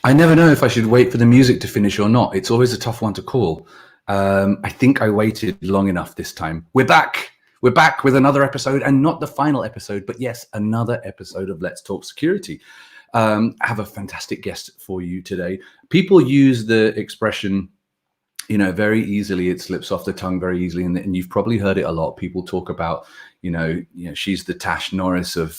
I never know if I should wait for the music to finish or not. It's always a tough one to call. I think I waited long enough this time. We're back. We're back with another episode, and not the final episode, but yes, another episode of Let's Talk Security. I have a fantastic guest for you today. People use the expression, you know, very easily. It slips off the tongue very easily, and you've probably heard it a lot. People talk about, you know, she's the Tash Norris of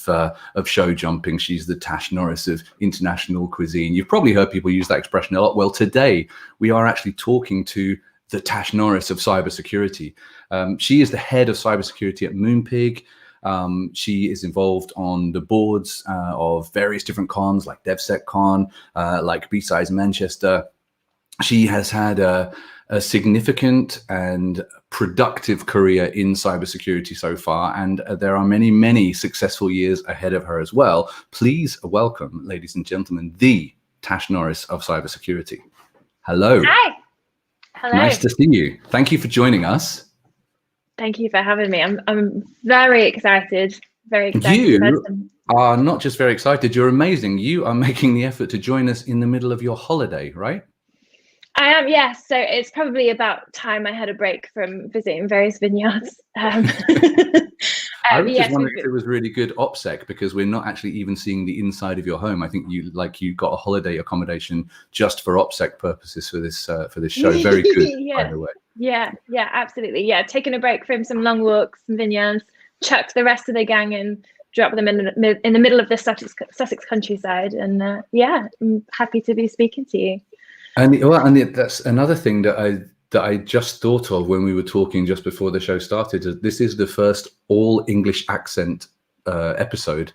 show jumping. She's the Tash Norris of international cuisine. You've probably heard people use that expression a lot. Well, today we are actually talking to the Tash Norris of cybersecurity. She is the head of cybersecurity at Moonpig. She is involved on the boards of various different cons like DevSecCon, like B-Sides Manchester. She has had a significant and productive career in cybersecurity so far, and there are many, many successful years ahead of her as well. Please welcome, ladies and gentlemen, the Tash Norris of cybersecurity. Hello. Hi. Hello. Nice to see you. Thank you for joining us. Thank you for having me. I'm very excited. Very excited. You are not just very excited, you're amazing. You are making the effort to join us in the middle of your holiday, right? I am, yes. So it's probably about time I had a break from visiting various vineyards. I was just wondering if it was really good OPSEC, because we're not actually even seeing the inside of your home. I think you got a holiday accommodation just for OPSEC purposes for this show. Very good, yeah. By the way. Yeah, absolutely. Yeah, taking a break from some long walks and vineyards, chucked the rest of the gang and dropped them in the middle of the Sussex countryside. And I'm happy to be speaking to you. And that's another thing that I just thought of when we were talking just before the show started. This is the first all English accent episode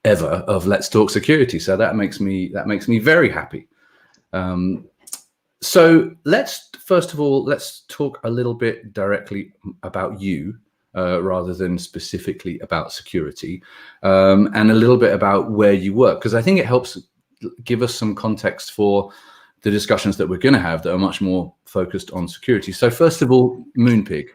ever of Let's Talk Security. So that makes me very happy. So let's talk a little bit directly about you rather than specifically about security, and a little bit about where you work, because I think it helps give us some context for the discussions that we're going to have that are much more focused on security. So first of all, Moonpig.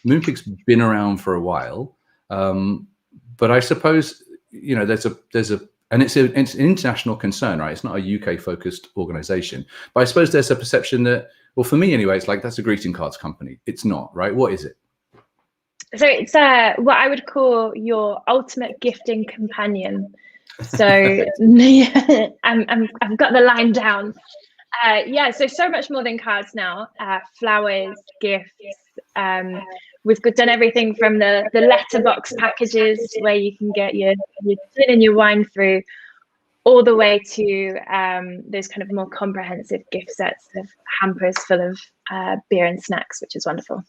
Moonpig's been around for a while, but I suppose, you know, there's it's an international concern, right? It's not a UK focused organization, but I suppose there's a perception that, well, for me anyway, it's like, that's a greeting cards company. It's not, right? What is it? So it's what I would call your ultimate gifting companion. So I've got the line down. So much more than cards now. Flowers, gifts. We've done everything from the letterbox packages where you can get your gin and your wine through, all the way to those kind of more comprehensive gift sets of hampers full of beer and snacks, which is wonderful.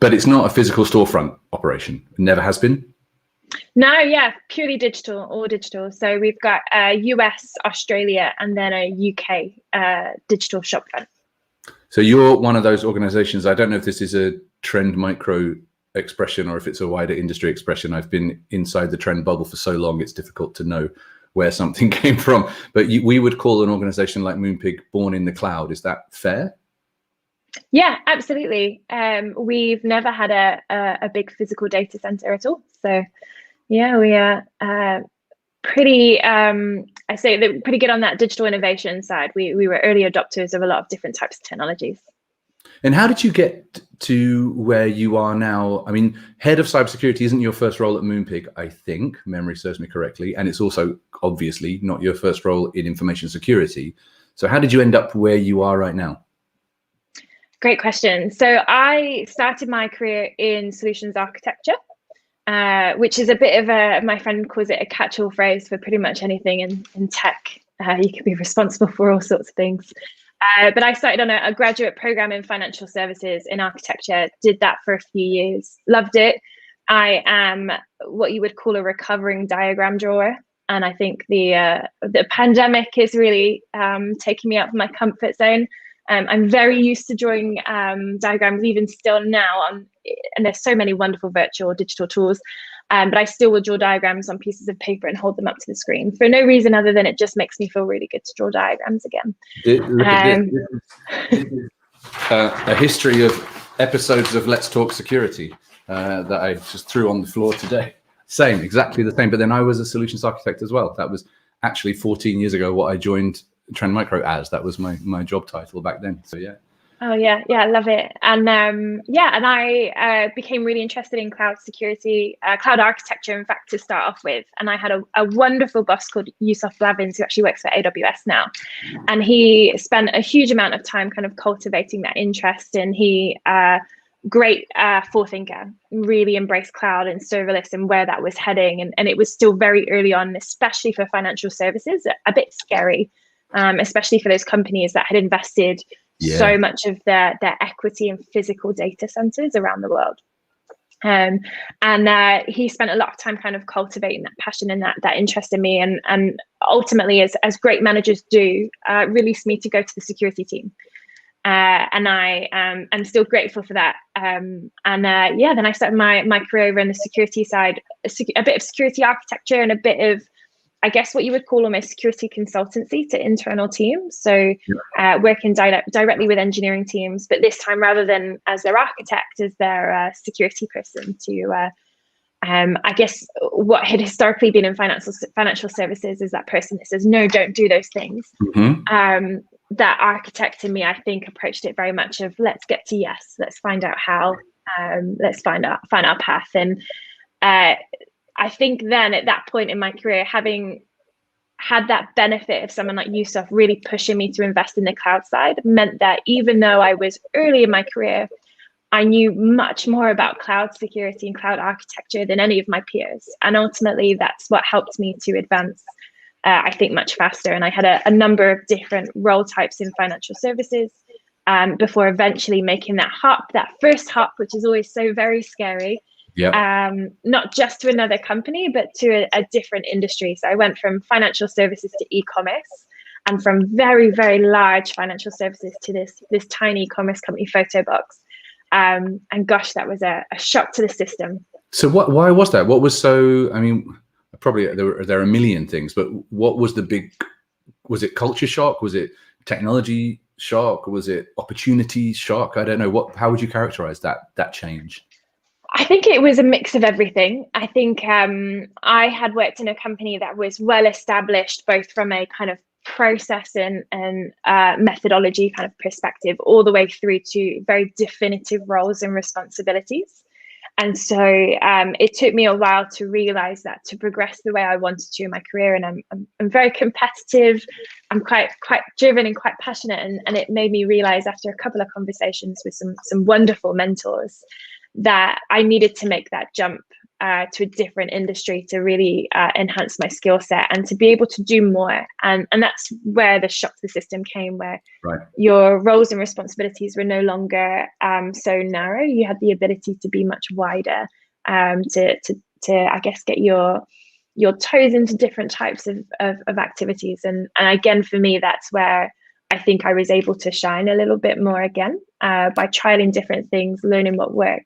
But it's not a physical storefront operation. It never has been. No, purely digital, all digital. So we've got US, Australia, and then a UK digital shopfront. So you're one of those organizations. I don't know if this is a Trend Micro expression or if it's a wider industry expression. I've been inside the Trend bubble for so long, it's difficult to know where something came from. But we would call an organization like Moonpig born in the cloud. Is that fair? Yeah, absolutely. We've never had a big physical data center at all. So yeah, we are pretty pretty good on that digital innovation side. We were early adopters of a lot of different types of technologies. And how did you get to where you are now? I mean, head of cybersecurity isn't your first role at Moonpig, I think, memory serves me correctly. And it's also obviously not your first role in information security. So how did you end up where you are right now? Great question. So I started my career in solutions architecture, which is a bit of my friend calls it a catch-all phrase for pretty much anything in tech. You can be responsible for all sorts of things. But I started on a graduate program in financial services in architecture, did that for a few years, loved it. I am what you would call a recovering diagram drawer. And I think the pandemic is really taking me out of my comfort zone. I'm very used to drawing diagrams, even still now, and there's so many wonderful virtual digital tools, but I still will draw diagrams on pieces of paper and hold them up to the screen for no reason other than it just makes me feel really good to draw diagrams again. Look at this. A history of episodes of Let's Talk Security that I just threw on the floor today. Exactly the same. But then I was a solutions architect as well. That was actually 14 years ago what I joined Trend Micro as. That was my job title back then. So yeah. Oh yeah, I love it. And and I became really interested in cloud security, cloud architecture, in fact, to start off with. And I had a wonderful boss called Yusuf Blavins, who actually works for AWS now. And he spent a huge amount of time kind of cultivating that interest. And he, great forethinker, really embraced cloud and serverless and where that was heading. And it was still very early on, especially for financial services, a bit scary, especially for those companies that had invested so much of their equity in physical data centers around the world. And he spent a lot of time kind of cultivating that passion and that interest in me, and ultimately, as great managers do, released me to go to the security team. And I am still grateful for that. Then I started my career over in the security side, a bit of security architecture and a bit of, I guess, what you would call almost security consultancy to internal teams. So working directly with engineering teams, but this time, rather than as their architect, as their security person to, I guess, what had historically been in financial services is that person that says, no, don't do those things. Mm-hmm. That architect in me, I think, approached it very much of, let's get to yes, let's find out how, let's find our path. And I think then at that point in my career, having had that benefit of someone like Yusuf really pushing me to invest in the cloud side meant that even though I was early in my career, I knew much more about cloud security and cloud architecture than any of my peers. And ultimately, that's what helped me to advance, I think, much faster. And I had a number of different role types in financial services before eventually making that first hop, which is always so very scary. Yeah. Not just to another company, but to a different industry. So I went from financial services to e-commerce, and from very, very large financial services to this tiny e-commerce company, Photobox. And gosh, that was a shock to the system. So why was that? What was so? I mean, probably there are a million things, but what was the big? Was it culture shock? Was it technology shock? Was it opportunity shock? I don't know. How would you characterize that change? I think it was a mix of everything. I think I had worked in a company that was well established, both from a kind of process and methodology kind of perspective, all the way through to very definitive roles and responsibilities. And so it took me a while to realize that to progress the way I wanted to in my career, and I'm very competitive, I'm quite driven and quite passionate, and it made me realize after a couple of conversations with some wonderful mentors that I needed to make that jump to a different industry to really enhance my skill set and to be able to do more. And that's where the shock to the system came, where your roles and responsibilities were no longer so narrow. You had the ability to be much wider, to I guess get your toes into different types of activities. And again, for me, that's where I think I was able to shine a little bit more again, by trialing different things, learning what worked.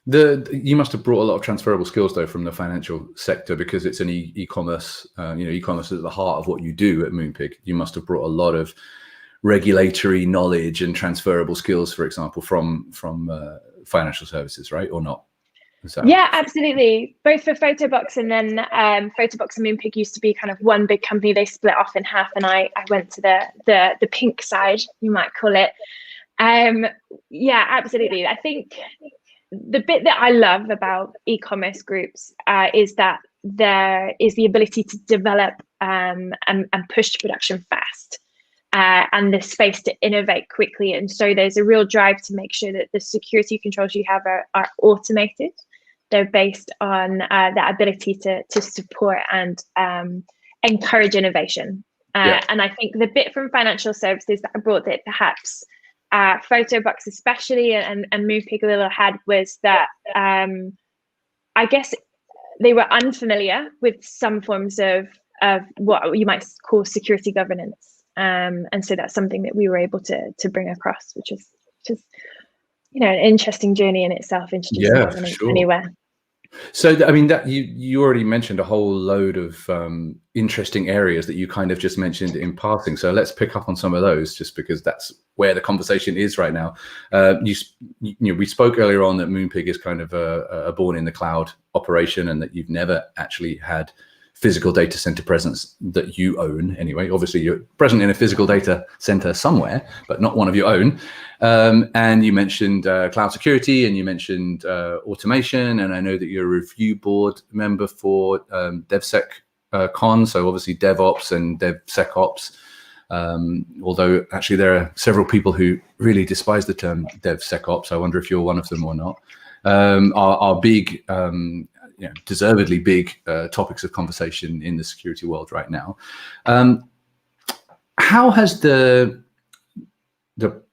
You must have brought a lot of transferable skills though from the financial sector, because it's an e-commerce. E-commerce is at the heart of what you do at Moonpig. You must have brought a lot of regulatory knowledge and transferable skills, for example, from financial services, right? Or not? Yeah, absolutely. Both for Photobox and then Photobox and Moonpig used to be kind of one big company. They split off in half, and I went to the pink side, you might call it. Yeah, absolutely. I think the bit that I love about e-commerce groups is that there is the ability to develop and push to production fast, and the space to innovate quickly. And so there's a real drive to make sure that the security controls you have are automated. They're based on that ability to support and encourage innovation. And I think the bit from financial services that I brought that perhaps Photobox especially and Moonpig a little had was that I guess they were unfamiliar with some forms of what you might call security governance. And so that's something that we were able to bring across, which is an interesting journey in itself, introducing governance anywhere. So, I mean, that you already mentioned a whole load of interesting areas that you kind of just mentioned in passing. So let's pick up on some of those, just because that's where the conversation is right now. We spoke earlier on that Moonpig is kind of a born in the cloud operation, and that you've never actually had physical data center presence that you own anyway. Obviously, you're present in a physical data center somewhere, but not one of your own. And you mentioned cloud security, and you mentioned automation, and I know that you're a review board member for DevSecCon, so obviously DevOps and DevSecOps. Although actually there are several people who really despise the term DevSecOps. I wonder if you're one of them or not. Are big, deservedly big topics of conversation in the security world right now. How has the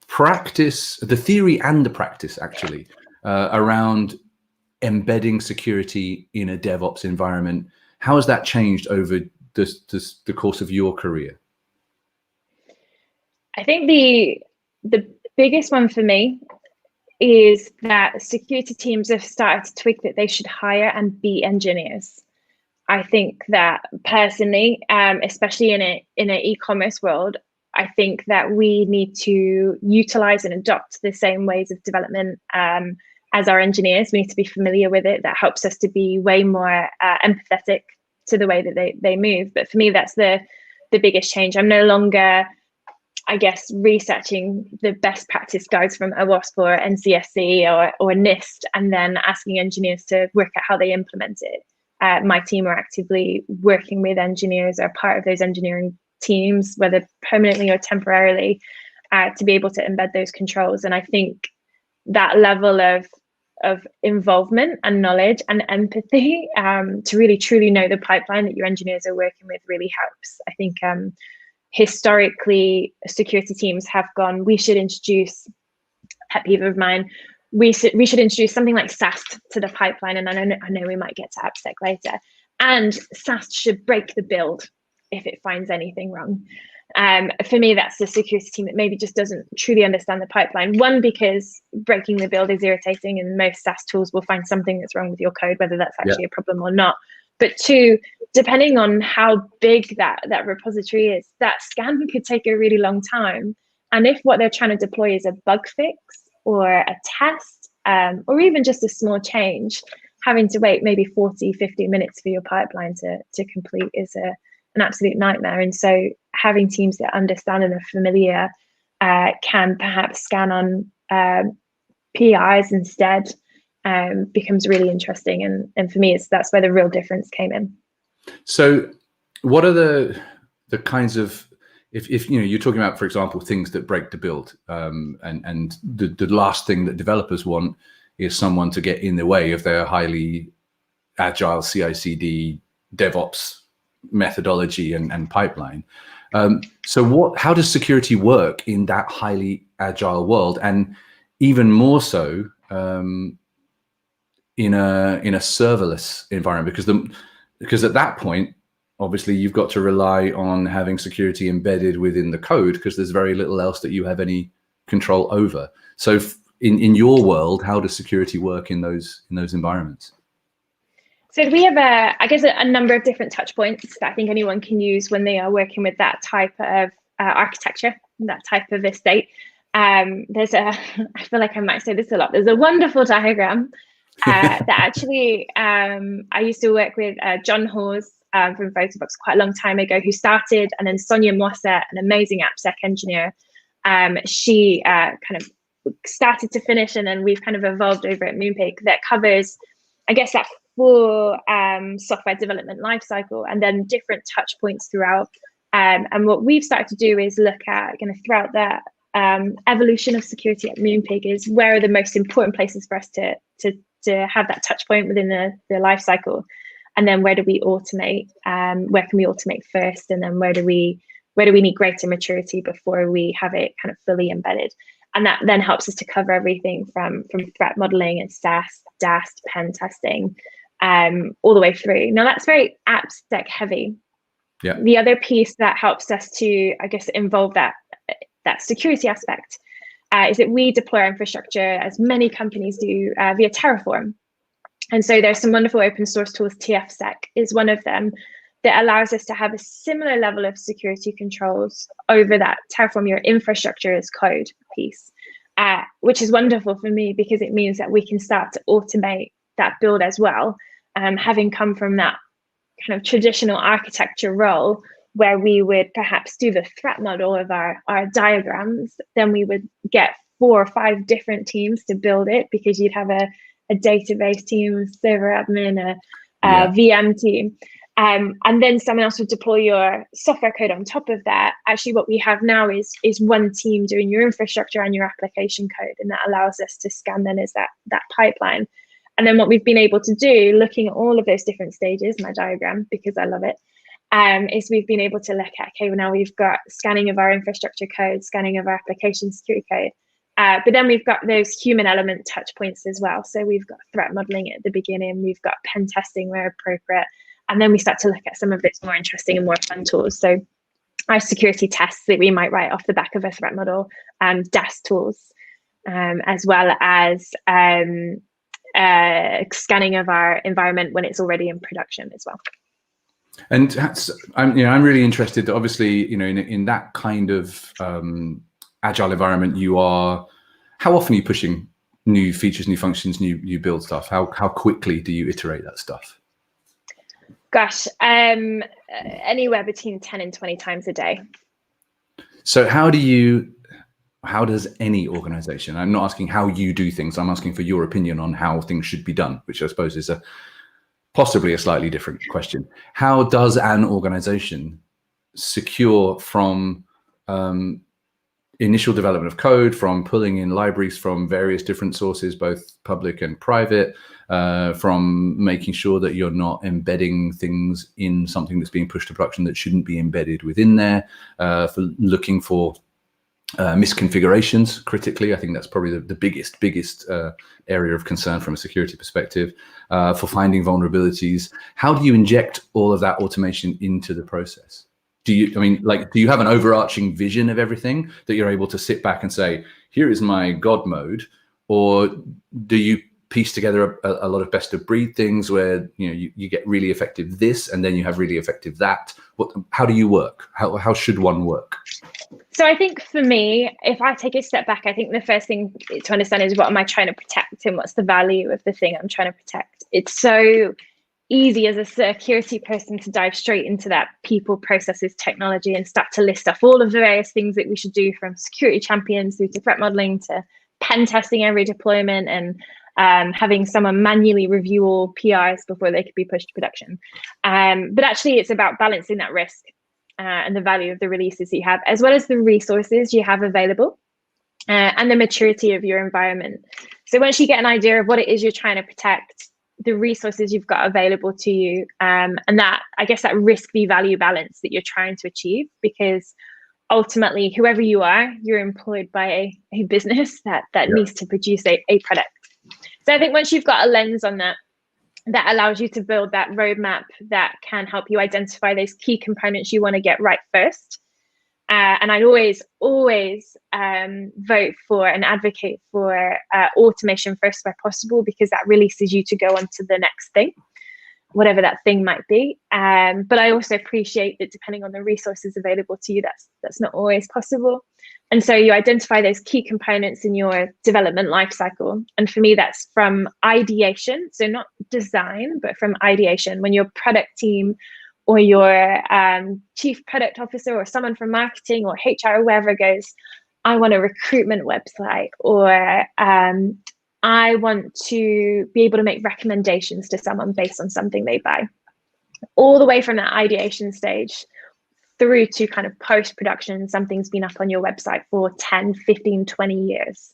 practice, the theory and the practice actually, around embedding security in a DevOps environment, how has that changed over the course of your career? I think the biggest one for me is that security teams have started to tweak that they should hire and be engineers. I think that personally, especially in an e-commerce world, I think that we need to utilize and adopt the same ways of development as our engineers. We need to be familiar with it. That helps us to be way more empathetic to the way that they move. But for me, that's the biggest change. I'm no longer, I guess, researching the best practice guides from OWASP or NCSC or NIST, and then asking engineers to work out how they implement it. My team are actively working with engineers, or part of those engineering teams, whether permanently or temporarily, to be able to embed those controls. And I think that level of involvement and knowledge and empathy to really truly know the pipeline that your engineers are working with really helps. I think historically, security teams have gone, we should introduce, pet peeve of mine, we should introduce something like SAST to the pipeline. And I know we might get to AppSec later. And SAST should break the build if it finds anything wrong. For me, that's the security team that maybe just doesn't truly understand the pipeline. One, because breaking the build is irritating, and most SaaS tools will find something that's wrong with your code, whether that's actually a problem or not. But two, depending on how big that repository is, that scan could take a really long time. And if what they're trying to deploy is a bug fix or a test, or even just a small change, having to wait maybe 40, 50 minutes for your pipeline to complete is an absolute nightmare. And so having teams that understand and are familiar can perhaps scan on PIs instead becomes really interesting. And for me, that's where the real difference came in. So what are the kinds of, if you're talking about, for example, things that break the build, and the last thing that developers want is someone to get in the way of their highly agile CI/CD DevOps methodology and pipeline. So how does security work in that highly agile world, and even more so in a serverless environment? Because at that point, obviously, you've got to rely on having security embedded within the code, because there's very little else that you have any control over. So in your world, how does security work in those environments? So we have, I guess, a number of different touch points that I think anyone can use when they are working with that type of architecture, that type of estate. I feel like I might say this a lot, there's a wonderful diagram that actually, I used to work with John Hawes from Photobox quite a long time ago, who started, and then Sonia Mossa, an amazing AppSec engineer. She kind of started to finish, and then we've kind of evolved over at Moonpig, that covers, I guess, that full software development lifecycle, and then different touch points throughout. And what we've started to do is look at kind of throughout that evolution of security at Moonpig is where are the most important places for us to have that touch point within the lifecycle, and then where do we automate? Where can we automate first, and then where do we need greater maturity before we have it kind of fully embedded? And that then helps us to cover everything from threat modeling and SAST, DAST, pen testing, all the way through. Now that's very AppSec heavy. Yeah. The other piece that helps us to, I guess, involve that security aspect is that we deploy our infrastructure, as many companies do, via Terraform. And so there's some wonderful open source tools. TFSec is one of them, that allows us to have a similar level of security controls over that Terraform your infrastructure as code piece, which is wonderful for me, because it means that we can start to automate that build as well. Having come from that kind of traditional architecture role where we would perhaps do the threat model of our diagrams, then we would get 4 or 5 different teams to build it, because you'd have a database team, server admin, a VM team. And then someone else would deploy your software code on top of that. Actually, what we have now is one team doing your infrastructure and your application code, and that allows us to scan then as that pipeline. And then what we've been able to do, looking at all of those different stages, my diagram, because I love it, is we've been able to look at, okay, well, now we've got scanning of our infrastructure code, scanning of our application security code, but then we've got those human element touch points as well. So we've got threat modeling at the beginning, we've got pen testing where appropriate, and then we start to look at some of those more interesting and more fun tools. So our security tests that we might write off the back of a threat model, DAS tools, as well as scanning of our environment when it's already in production as well. And I'm really interested that obviously, in that kind of agile environment, how often are you pushing new features, new functions, new build stuff? How quickly do you iterate that stuff? Gosh, anywhere between 10 and 20 times a day. So how does any organization, I'm not asking how you do things, I'm asking for your opinion on how things should be done, which I suppose is possibly a slightly different question. How does an organization secure from initial development of code, from pulling in libraries from various different sources, both public and private, from making sure that you're not embedding things in something that's being pushed to production that shouldn't be embedded within there, for looking for misconfigurations critically? I think that's probably the biggest area of concern from a security perspective, for finding vulnerabilities. How do you inject all of that automation into the process? Do you have an overarching vision of everything that you're able to sit back and say, here is my God mode? Or do you piece together a lot of best of breed things where you get really effective this and then you have really effective that? How do you work? How should one work? So I think for me, if I take a step back, I think the first thing to understand is, what am I trying to protect and what's the value of the thing I'm trying to protect? It's so easy as a security person to dive straight into that people, processes, technology, and start to list off all of the various things that we should do, from security champions through to threat modeling to pen testing every deployment, and having someone manually review all PRs before they could be pushed to production. But actually, it's about balancing that risk and the value of the releases that you have, as well as the resources you have available, and the maturity of your environment. So once you get an idea of what it is you're trying to protect, the resources you've got available to you, and that, I guess, that risk-value balance that you're trying to achieve, because ultimately, whoever you are, you're employed by a business that needs to produce a product. So I think once you've got a lens on that allows you to build that roadmap that can help you identify those key components you want to get right first. And I'd always vote for and advocate for automation first where possible, because that releases you to go on to the next thing, whatever that thing might be. But I also appreciate that depending on the resources available to you, that's not always possible. And so you identify those key components in your development lifecycle. And for me, that's from ideation, so not design, but from ideation. When your product team or your chief product officer or someone from marketing or HR or whoever goes, I want a recruitment website, or I want to be able to make recommendations to someone based on something they buy. All the way from that ideation stage through to kind of post-production, something's been up on your website for 10, 15, 20 years.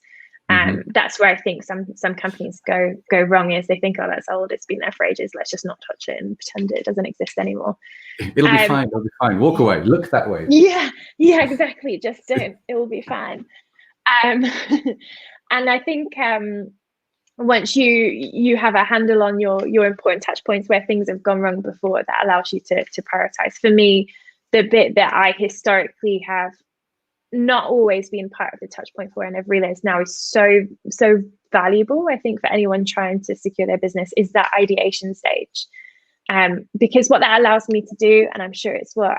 That's where I think some companies go wrong, is they think, oh, that's old, it's been there for ages, let's just not touch it and pretend it doesn't exist anymore. It'll be fine, walk away, look that way. Yeah, exactly, just don't, it will be fine. And I think once you have a handle on your important touch points where things have gone wrong before, that allows you to prioritize. For me, the bit that I historically have not always been part of the touch point for, and I've realized now is so valuable, I think, for anyone trying to secure their business, is that ideation stage. Because what that allows me to do, and I'm sure it's what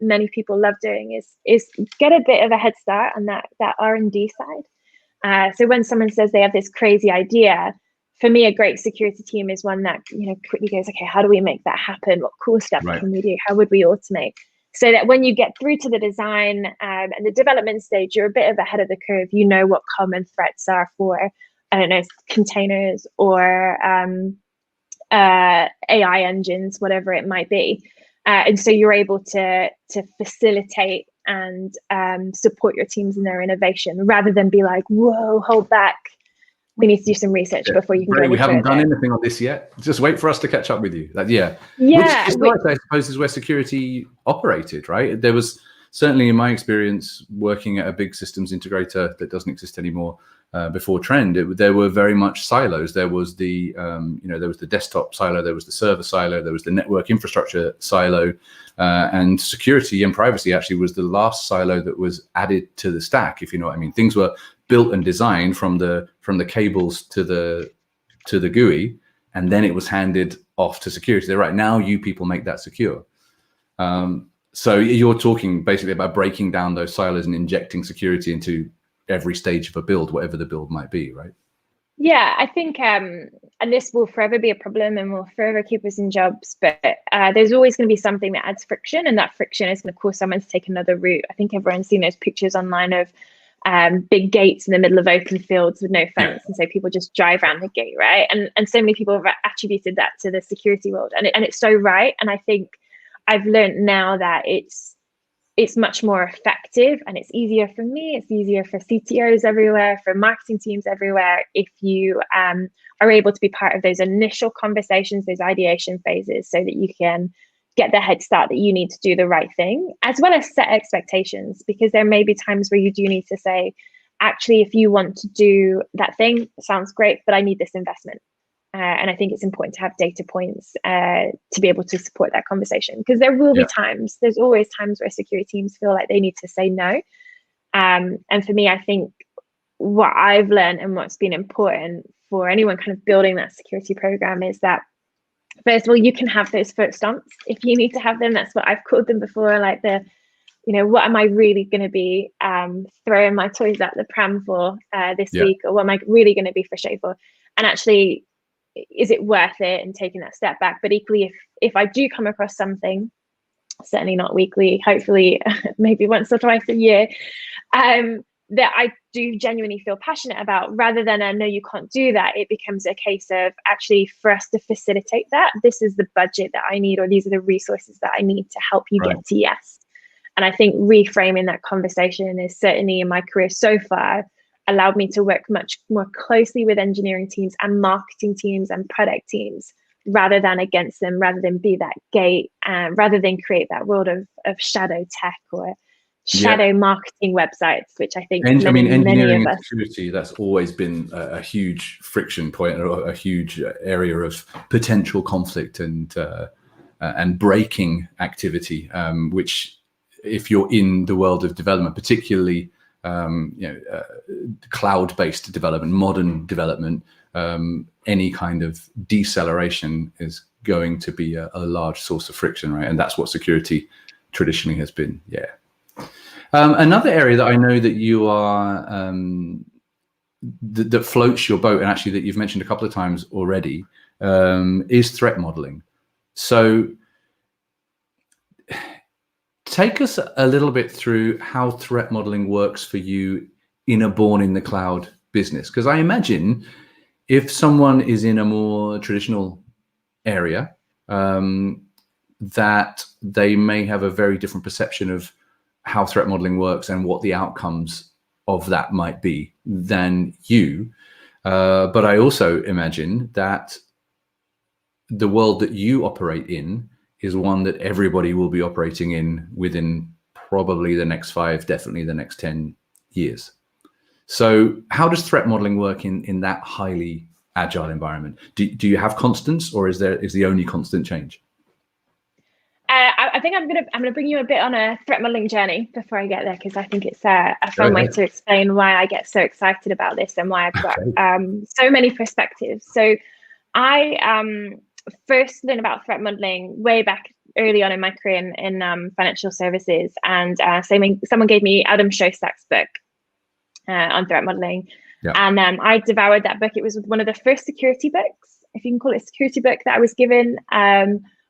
many people love doing, is get a bit of a head start on that R&D side. So when someone says they have this crazy idea, for me, a great security team is one that, you know, quickly goes, okay, how do we make that happen? What cool stuff can we do? How would we automate? So that when you get through to the design and the development stage, you're a bit of ahead of the curve. You know what common threats are for, I don't know, containers or AI engines, whatever it might be. And so you're able to facilitate and support your teams in their innovation, rather than be like, whoa, hold back. We need to do some research before you can go any We haven't further. done anything on this yet. Just wait for us to catch up with you. Yeah. Which I suppose is where security operated, right? There was certainly, in my experience, working at a big systems integrator that doesn't exist anymore, before Trend, there were very much silos. There was the there was the desktop silo, there was the server silo, there was the network infrastructure silo, and security and privacy actually was the last silo that was added to the stack, if you know what I mean. Things were built and designed from the cables to the GUI, and then it was handed off to security. They're right, now you people make that secure. So you're talking basically about breaking down those silos and injecting security into every stage of a build, whatever the build might be, right? Yeah, I think, and this will forever be a problem and will forever keep us in jobs, but there's always going to be something that adds friction, and that friction is going to cause someone to take another route. I think everyone's seen those pictures online of big gates in the middle of open fields with no fence, and so people just drive around the gate, right? And so many people have attributed that to the security world, and it's so right. And I think I've learned now that it's much more effective, and it's easier for me, it's easier for CTOs everywhere, for marketing teams everywhere, if you are able to be part of those initial conversations, those ideation phases, so that you can get the head start that you need to do the right thing, as well as set expectations, because there may be times where you do need to say, actually, if you want to do that thing, sounds great, but I need this investment. And I think it's important to have data points to be able to support that conversation, because there will be times, there's always times where security teams feel like they need to say no. And for me, I think what I've learned and what's been important for anyone kind of building that security program is that, first of all, you can have those foot stomps if you need to have them. That's what I've called them before, like what am I really going to be throwing my toys at the pram for this week, or what am I really going to be frustrated for? And actually, is it worth it, and taking that step back? But equally, if I do come across something, certainly not weekly, hopefully maybe once or twice a year, that I do genuinely feel passionate about, rather than no, you can't do that, it becomes a case of, actually, for us to facilitate that, this is the budget that I need, or these are the resources that I need to help you get to yes. And I think reframing that conversation is certainly, in my career so far, allowed me to work much more closely with engineering teams and marketing teams and product teams, rather than against them, rather than be that gate, rather than create that world of shadow tech or shadow marketing websites, which I think engineering many of and us. security, that's always been a huge friction point, or a huge area of potential conflict and breaking activity, which, if you're in the world of development, particularly cloud-based development, modern development, any kind of deceleration is going to be a large source of friction, right? And that's what security traditionally has been. Another area that I know that you are that floats your boat, and actually that you've mentioned a couple of times already, is threat modeling. So take us a little bit through how threat modeling works for you in a born in the cloud business, because I imagine if someone is in a more traditional area, that they may have a very different perception of how threat modeling works and what the outcomes of that might be than you. But I also imagine that the world that you operate in is one that everybody will be operating in within probably the next 5, definitely the next 10 years. So how does threat modeling work in that highly agile environment? Do you have constants, or is the only constant change? I think I'm gonna bring you a bit on a threat modeling journey before I get there, because I think it's a fun way to explain why I get so excited about this and why I've got so many perspectives. So I first learned about threat modeling way back early on in my career in financial services, and someone gave me Adam Shostak's book on threat modeling. And I devoured that book. It was one of the first security books, if you can call it a security book, that I was given.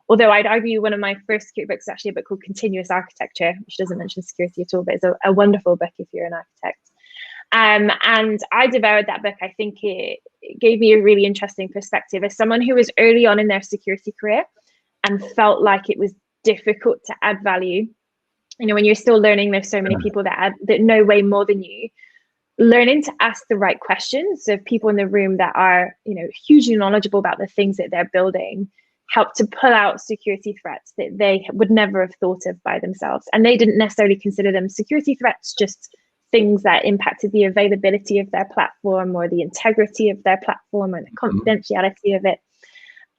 Although I'd argue one of my first security books is actually a book called Continuous Architecture, which doesn't mention security at all, but it's a wonderful book if you're an architect. And I devoured that book. I think it gave me a really interesting perspective as someone who was early on in their security career and felt like it was difficult to add value. You know, when you're still learning, there's so many people that know way more than you. Learning to ask the right questions of people in the room that are, you know, hugely knowledgeable about the things that they're building, help to pull out security threats that they would never have thought of by themselves. And they didn't necessarily consider them security threats, just things that impacted the availability of their platform or the integrity of their platform and the confidentiality of it.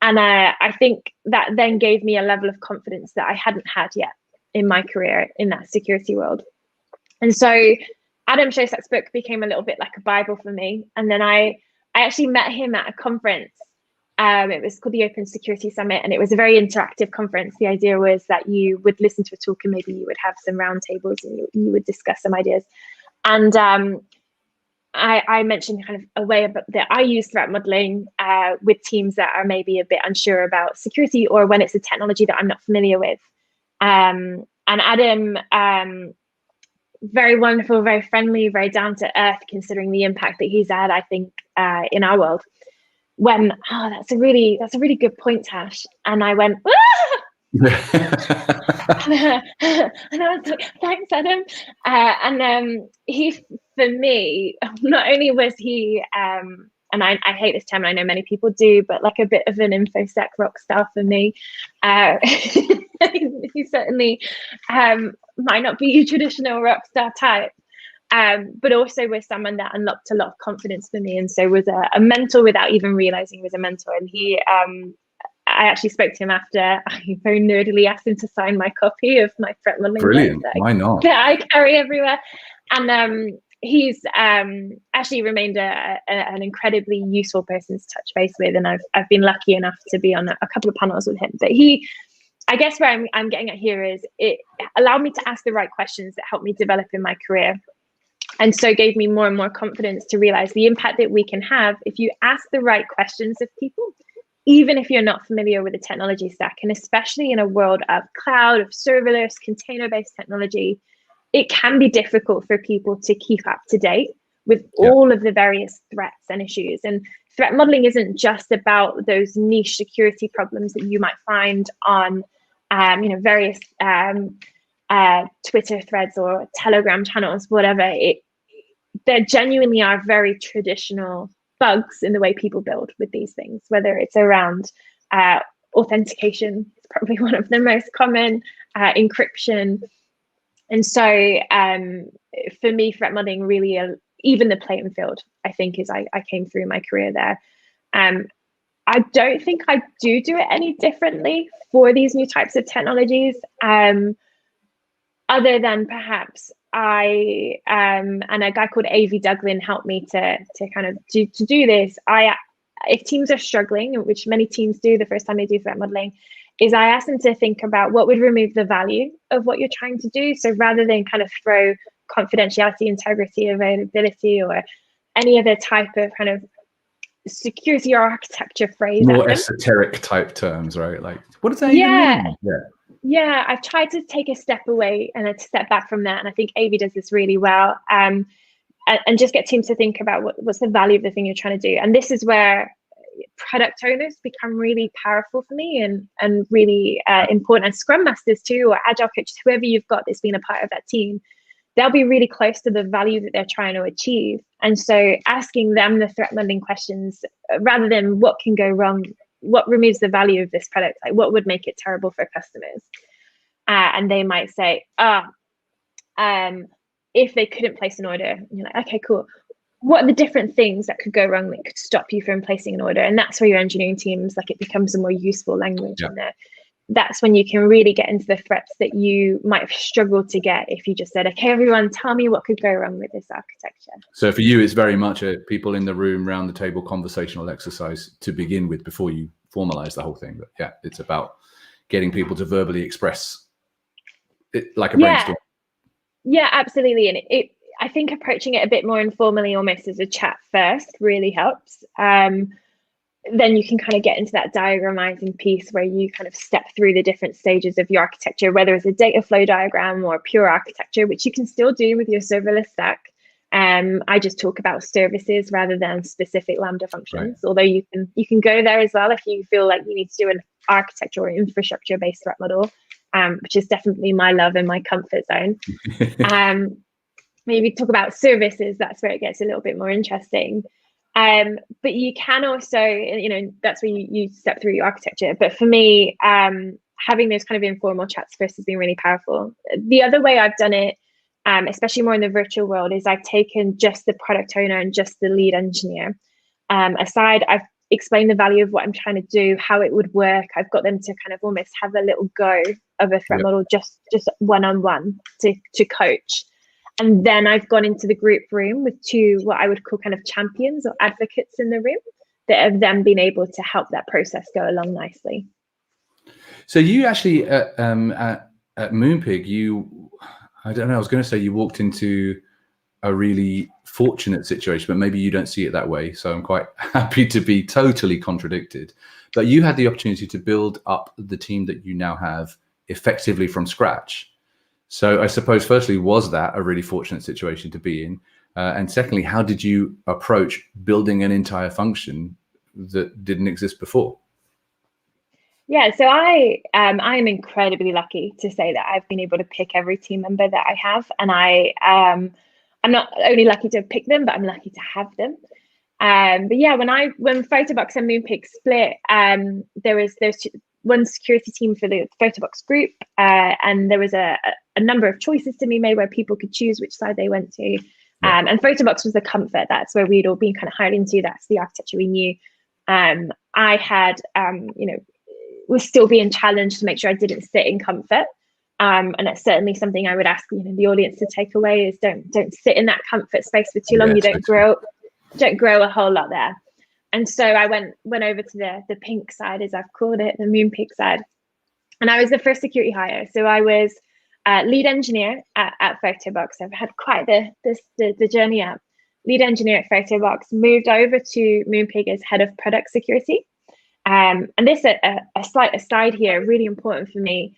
And I think that then gave me a level of confidence that I hadn't had yet in my career in that security world. And so Adam Shostak's book became a little bit like a Bible for me. And then I actually met him at a conference. It was called the Open Security Summit, and it was a very interactive conference. The idea was that you would listen to a talk and maybe you would have some roundtables and you would discuss some ideas. And I mentioned kind of a way that I use threat modeling with teams that are maybe a bit unsure about security, or when it's a technology that I'm not familiar with. And Adam, very wonderful, very friendly, very down to earth, considering the impact that he's had, I think, in our world. That's a really good point, Tash. And I went, and I was like, thanks, Adam. And he, for me, not only was he, and I hate this term, and I know many people do, but like a bit of an infosec rock star for me. He certainly might not be a traditional rock star type, but also was someone that unlocked a lot of confidence for me, and so was a mentor without even realizing he was a mentor. And he, I actually spoke to him after. I very nerdily asked him to sign my copy of my threat modeling. Brilliant. Why not? That I carry everywhere. And he's actually remained an incredibly useful person to touch base with, and I've been lucky enough to be on a couple of panels with him. But he, I guess where I'm getting at here is it allowed me to ask the right questions that helped me develop in my career, and so gave me more and more confidence to realize the impact that we can have if you ask the right questions of people, even if you're not familiar with the technology stack. And especially in a world of cloud, of serverless, container-based technology, it can be difficult for people to keep up to date with all of the various threats and issues. And threat modeling isn't just about those niche security problems that you might find on various Twitter threads or Telegram channels, whatever. There genuinely are very traditional bugs in the way people build with these things, whether it's around authentication, it's probably one of the most common, encryption. And so for me, threat modeling really even the playing field, I think, is I came through my career there. I don't think I do it any differently for these new types of technologies, other than perhaps I and a guy called A.V. Duglin helped me to kind of do this. If teams are struggling, which many teams do the first time they do threat modeling, is I ask them to think about what would remove the value of what you're trying to do. So rather than kind of throw confidentiality, integrity, availability, or any other type of kind of security or architecture phrase, more esoteric type terms, right? Like, what does that even mean? Yeah, I've tried to take a step away and a step back from that, and I think AV does this really well. And just get teams to think about what's the value of the thing you're trying to do. And this is where product owners become really powerful for me and really important, and scrum masters too, or agile coaches, whoever you've got that's been a part of that team. They'll be really close to the value that they're trying to achieve. And so asking them the threat modeling questions, rather than what can go wrong, what removes the value of this product, like what would make it terrible for customers? And they might say, if they couldn't place an order, and you're like, okay, cool. What are the different things that could go wrong that could stop you from placing an order? And that's where your engineering teams, like, it becomes a more useful language. And that's when you can really get into the threats that you might have struggled to get if you just said, okay, everyone, tell me what could go wrong with this architecture. So for you, it's very much a people in the room, round the table conversational exercise to begin with before you formalize the whole thing. But yeah, it's about getting people to verbally express it, like a brainstorm. Yeah, absolutely. And I think approaching it a bit more informally, almost as a chat first, really helps. Then you can kind of get into that diagramizing piece where you kind of step through the different stages of your architecture, whether it's a data flow diagram or pure architecture, which you can still do with your serverless stack. I just talk about services rather than specific Lambda functions, although you can go there as well if you feel like you need to do an architecture or infrastructure based threat model, which is definitely my love and my comfort zone. Maybe talk about services, that's where it gets a little bit more interesting. But you can also, that's where you step through your architecture. But for me, having those kind of informal chats first has been really powerful. The other way I've done it, especially more in the virtual world, is I've taken just the product owner and just the lead engineer aside. I've explained the value of what I'm trying to do, how it would work. I've got them to kind of almost have a little go of a threat model, just one-on-one to coach. And then I've gone into the group room with two, what I would call kind of champions or advocates in the room that have then been able to help that process go along nicely. So you actually, at Moonpig, I don't know, I was going to say you walked into a really fortunate situation, but maybe you don't see it that way. So I'm quite happy to be totally contradicted. But you had the opportunity to build up the team that you now have effectively from scratch. So I suppose, firstly, was that a really fortunate situation to be in? And secondly, how did you approach building an entire function that didn't exist before? Yeah, so I am incredibly lucky to say that I've been able to pick every team member that I have, and I'm not only lucky to pick them, but I'm lucky to have them. But yeah, when Photobox and Moonpig split, there's one security team for the Photobox group, and there was a number of choices to be made where people could choose which side they went to. And Photobox was the comfort. That's where we'd all been kind of hired into. That's the architecture we knew. I had, was still being challenged to make sure I didn't sit in comfort. And that's certainly something I would ask the audience to take away is don't sit in that comfort space for too long. You don't grow a whole lot there. And so I went over to the pink side, as I've called it, the Moonpig side. And I was the first security hire. So I was lead engineer at Photobox. I've had quite the journey up. Lead engineer at Photobox, moved over to Moonpig as head of product security. And this, a slight aside here, really important for me.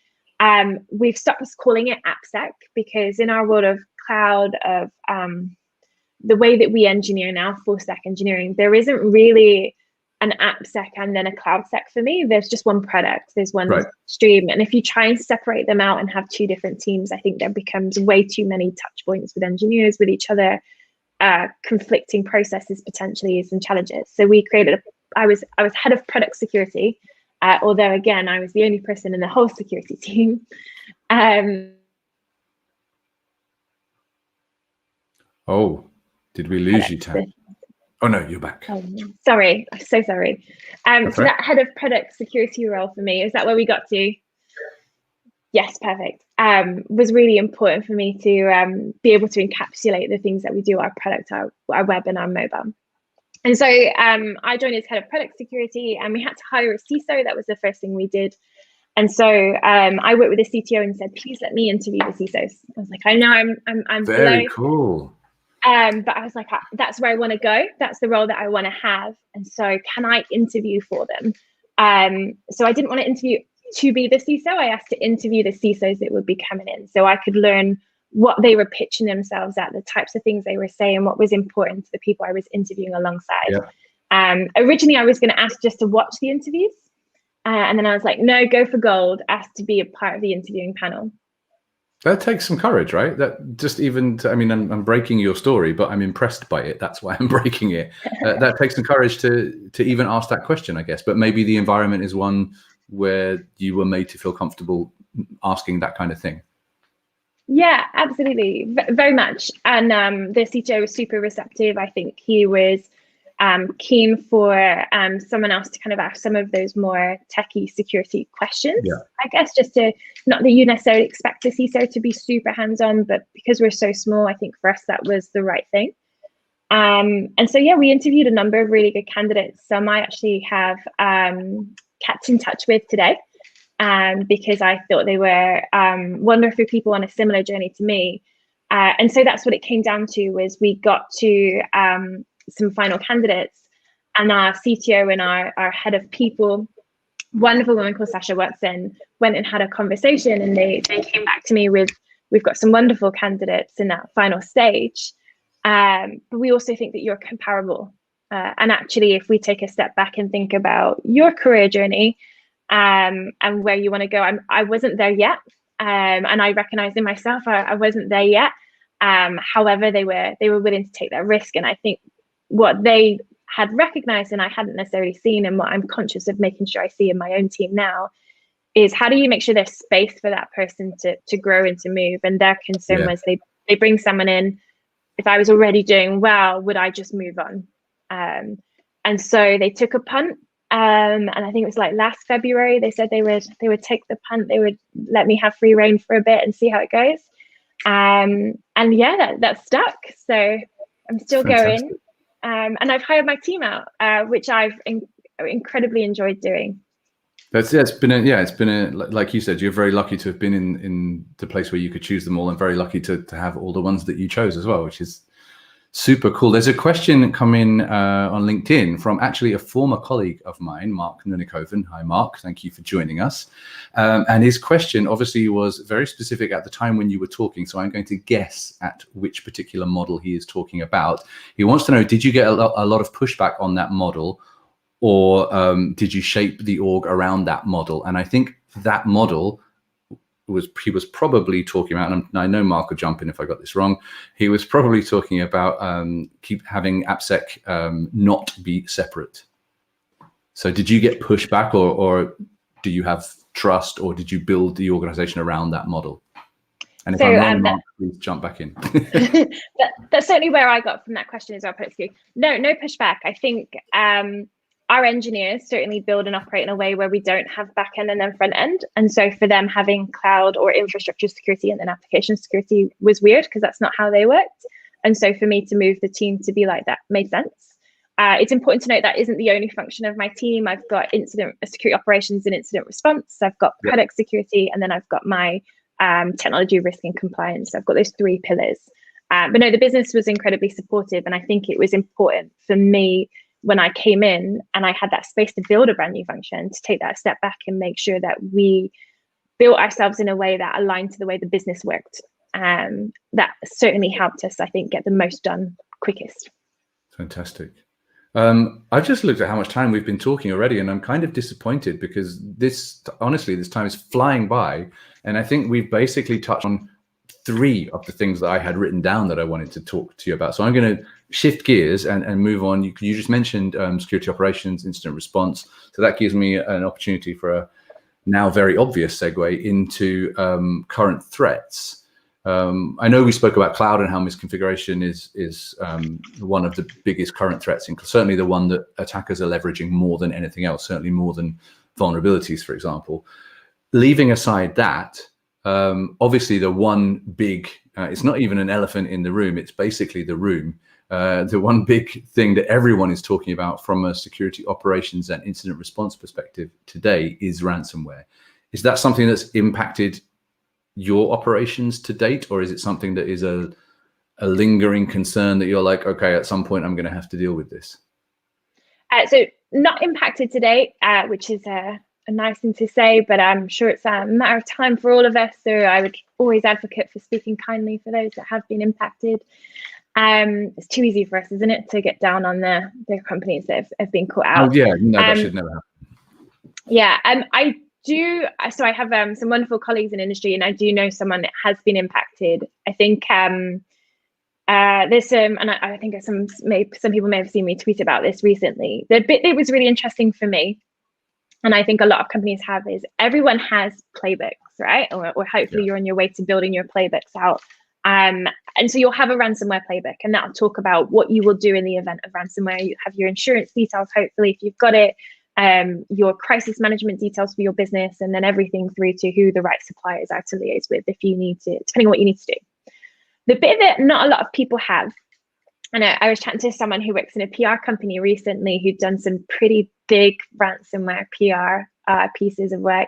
We've stopped calling it AppSec because in our world of cloud, of the way that we engineer now, full stack engineering, there isn't really an AppSec and then a CloudSec for me. There's just one product, there's one stream. And if you try and separate them out and have two different teams, I think there becomes way too many touch points with engineers, with each other, conflicting processes potentially, some challenges. So we created I was head of product security, although again, I was the only person in the whole security team. Oh, did we lose you, Tash? Oh no, you're back. Oh, sorry, I'm so sorry. So that head of product security role for me, is that where we got to? Yes, perfect. Was really important for me to be able to encapsulate the things that we do, our product, our web and our mobile. And so I joined as head of product security, and we had to hire a CISO. That was the first thing we did. And so I worked with the CTO and said, please let me interview the CISOs. I was like, I know I'm very below. Cool. But I was like, that's where I want to go. That's the role that I want to have. And so can I interview for them? So I didn't want to interview to be the CISO. I asked to interview the CISOs that would be coming in so I could learn what they were pitching themselves at, the types of things they were saying, what was important to the people I was interviewing alongside. Originally, I was going to ask just to watch the interviews. And then I was like, no, go for gold, ask to be a part of the interviewing panel. That takes some courage, right? That just even, I mean, I'm breaking your story, but I'm impressed by it. That's why I'm breaking it. That takes some courage to even ask that question, I guess. But maybe the environment is one where you were made to feel comfortable asking that kind of thing. Yeah, absolutely. Very much. And the CTO was super receptive. I think he was keen for someone else to kind of ask some of those more techie security questions. I guess just to, not that you necessarily expect the CISO to be super hands-on, but because we're so small, I think for us that was the right thing. And so, yeah, we interviewed a number of really good candidates. Some I actually have kept in touch with today because I thought they were wonderful people on a similar journey to me. And so that's what it came down to, was we got to some final candidates, and our CTO and our head of people, wonderful woman called Sasha Watson, went and had a conversation, and they came back to me with, we've got some wonderful candidates in that final stage, but we also think that you're comparable. And actually, if we take a step back and think about your career journey and where you want to go, I wasn't there yet. And I recognized in myself, I wasn't there yet. However, they were willing to take that risk. And I think what they had recognized and I hadn't necessarily seen, and what I'm conscious of making sure I see in my own team now, is how do you make sure there's space for that person to grow and to move? And their concern was they bring someone in, if I was already doing well, would I just move on? And so they took a punt. And I think it was like last February, they said they would take the punt. They would let me have free reign for a bit and see how it goes. And yeah, that stuck. So I'm still going. And I've hired my team out, which I've incredibly enjoyed doing. It's been like you said, you're very lucky to have been in the place where you could choose them all, and very lucky to have all the ones that you chose as well, which is super cool. There's a question come in on LinkedIn from actually a former colleague of mine, Mark Nunikoven. Hi, Mark. Thank you for joining us. And his question obviously was very specific at the time when you were talking. So I'm going to guess at which particular model he is talking about. He wants to know, did you get a lot of pushback on that model, or did you shape the org around that model? And I think that model he was probably talking about, and I know Mark will jump in if I got this wrong, he was probably talking about keep having AppSec not be separate. So did you get pushback, or do you have trust, or did you build the organization around that model? And if I'm wrong, Mark, please jump back in. That's certainly where I got from that question as well, Petsky. No pushback. I think our engineers certainly build and operate in a way where we don't have back end and then front end. And so for them, having cloud or infrastructure security and then application security was weird, because that's not how they worked. And so for me to move the team to be like that made sense. It's important to note that isn't the only function of my team. I've got incident security operations and incident response. I've got product security, and then I've got my technology risk and compliance. I've got those 3 pillars. But no, the business was incredibly supportive. And I think it was important for me when I came in and I had that space to build a brand new function, to take that step back and make sure that we built ourselves in a way that aligned to the way the business worked. That certainly helped us, I think, get the most done quickest. Fantastic. I just looked at how much time we've been talking already, and I'm kind of disappointed, because this time is flying by. And I think we've basically touched on 3 of the things that I had written down that I wanted to talk to you about. So I'm going to shift gears and move on. You just mentioned security operations, incident response. So that gives me an opportunity for a now very obvious segue into current threats. I know we spoke about cloud and how misconfiguration is one of the biggest current threats, and certainly the one that attackers are leveraging more than anything else, certainly more than vulnerabilities, for example. Leaving aside that, obviously the one big, it's not even an elephant in the room, it's basically the room. The one big thing that everyone is talking about from a security operations and incident response perspective today is ransomware. Is that something that's impacted your operations to date, or is it something that is a lingering concern that you're like, okay, at some point I'm going to have to deal with this? So not impacted to date, which is a nice thing to say, but I'm sure it's a matter of time for all of us. So I would always advocate for speaking kindly for those that have been impacted. It's too easy for us, isn't it, to get down on the companies that have been caught out. Oh yeah, no, that should never happen. Yeah, I do. So I have some wonderful colleagues in industry, and I do know someone that has been impacted. I think there's some, and I think some people may have seen me tweet about this recently. The bit that was really interesting for me, and I think a lot of companies have, is everyone has playbooks, right? Or hopefully you're on your way to building your playbooks out. And so you'll have a ransomware playbook, and that'll talk about what you will do in the event of ransomware. You have your insurance details, hopefully, if you've got it, your crisis management details for your business, and then everything through to who the right suppliers are to liaise with if you need to, depending on what you need to do. The bit that not a lot of people have, and I was chatting to someone who works in a PR company recently who'd done some pretty big ransomware PR pieces of work.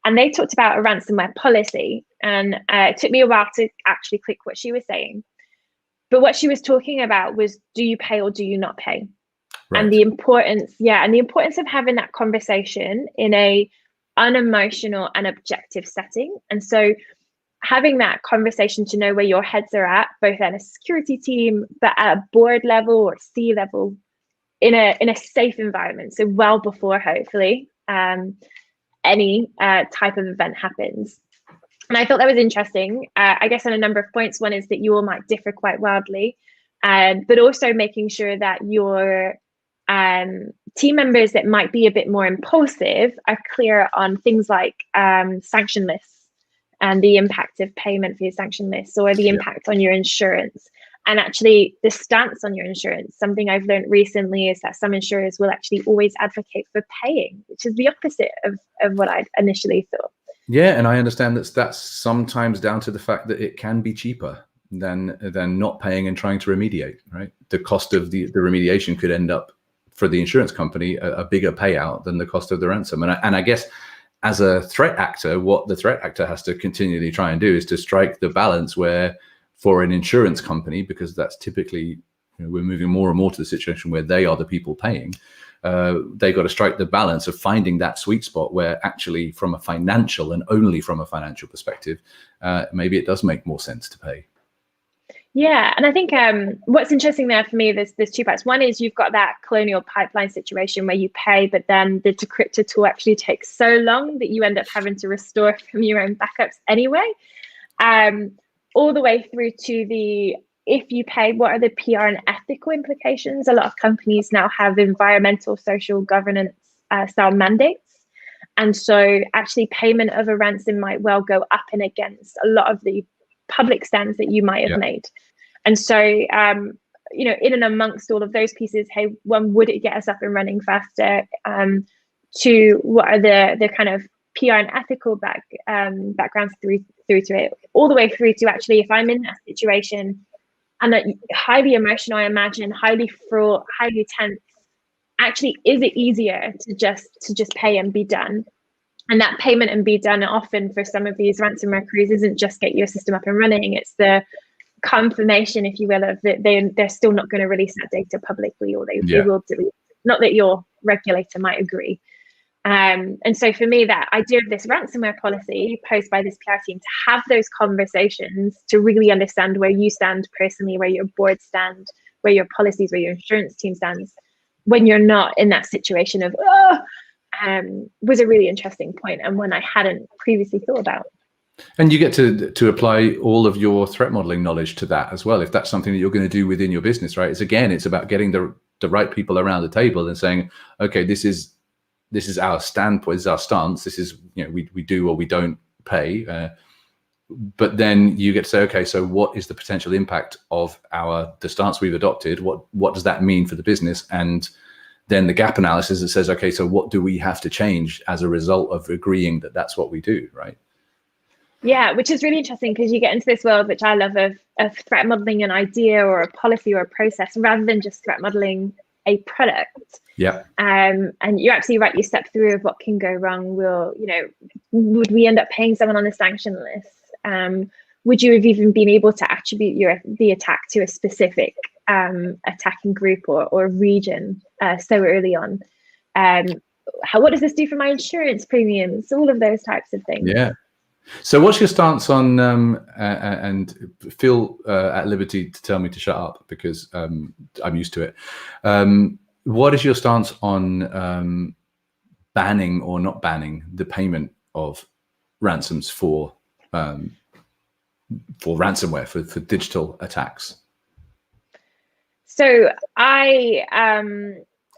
and they talked about a ransomware policy. And it took me a while to actually click what she was saying. But what she was talking about was, do you pay or do you not pay? Right. And the importance, and the importance of having that conversation in a unemotional and objective setting. And so having that conversation to know where your heads are at, both at a security team, but at a board level or C level, in a safe environment. So well before, hopefully, any type of event happens. And I thought that was interesting, I guess, on a number of points. One is that you all might differ quite wildly, but also making sure that your team members that might be a bit more impulsive are clear on things like sanction lists and the impact of payment for your sanction lists, or the impact on your insurance. And actually the stance on your insurance. Something I've learned recently is that some insurers will actually always advocate for paying, which is the opposite of what I initially thought. Yeah, and I understand that's sometimes down to the fact that it can be cheaper than not paying and trying to remediate, right? The cost of the remediation could end up, for the insurance company, a bigger payout than the cost of the ransom. And I guess as a threat actor, what the threat actor has to continually try and do is to strike the balance where, for an insurance company, because that's typically, we're moving more and more to the situation where they are the people paying, they got to strike the balance of finding that sweet spot where actually, from a financial and only from a financial perspective, maybe it does make more sense to pay. Yeah, and I think what's interesting there for me, there's two parts. One is you've got that colonial pipeline situation where you pay, but then the decryptor tool actually takes so long that you end up having to restore from your own backups anyway. All the way through to the, if you pay, what are the PR and ethical implications? A lot of companies now have environmental, social, governance style mandates. And so actually payment of a ransom might well go up and against a lot of the public stands that you might have made. And so, in and amongst all of those pieces, hey, one, would it get us up and running faster? To what are the kind of PR and ethical backgrounds through to it, all the way through to actually, if I'm in that situation and that highly emotional, I imagine, highly fraught, highly tense, actually, is it easier to just pay and be done? And that payment and be done often for some of these ransomware crews isn't just get your system up and running, it's the confirmation, if you will, of that they're still not going to release that data publicly, or they will delete. Not that your regulator might agree. And so for me, that idea of this ransomware policy posed by this PR team, to have those conversations, to really understand where you stand personally, where your board stand, where your policies, where your insurance team stands, when you're not in that situation of, was a really interesting point, and one I hadn't previously thought about. And you get to apply all of your threat modeling knowledge to that as well, if that's something that you're going to do within your business, right? It's about getting the right people around the table and saying, okay, this is our standpoint, this is our stance, this is, we do or we don't pay. But then you get to say, okay, so what is the potential impact of the stance we've adopted? What does that mean for the business? And then the gap analysis that says, okay, so what do we have to change as a result of agreeing that that's what we do, right? Yeah, which is really interesting, because you get into this world, which I love, of threat modeling an idea or a policy or a process, rather than just threat modeling a product. Yeah. And you're absolutely right. You step through of what can go wrong. Would we end up paying someone on the sanction list? Would you have even been able to attribute the attack to a specific attacking group or region so early on? What does this do for my insurance premiums? All of those types of things. Yeah. So what's your stance on, and feel at liberty to tell me to shut up, because I'm used to it. What is your stance on banning or not banning the payment of ransoms for ransomware, for digital attacks? So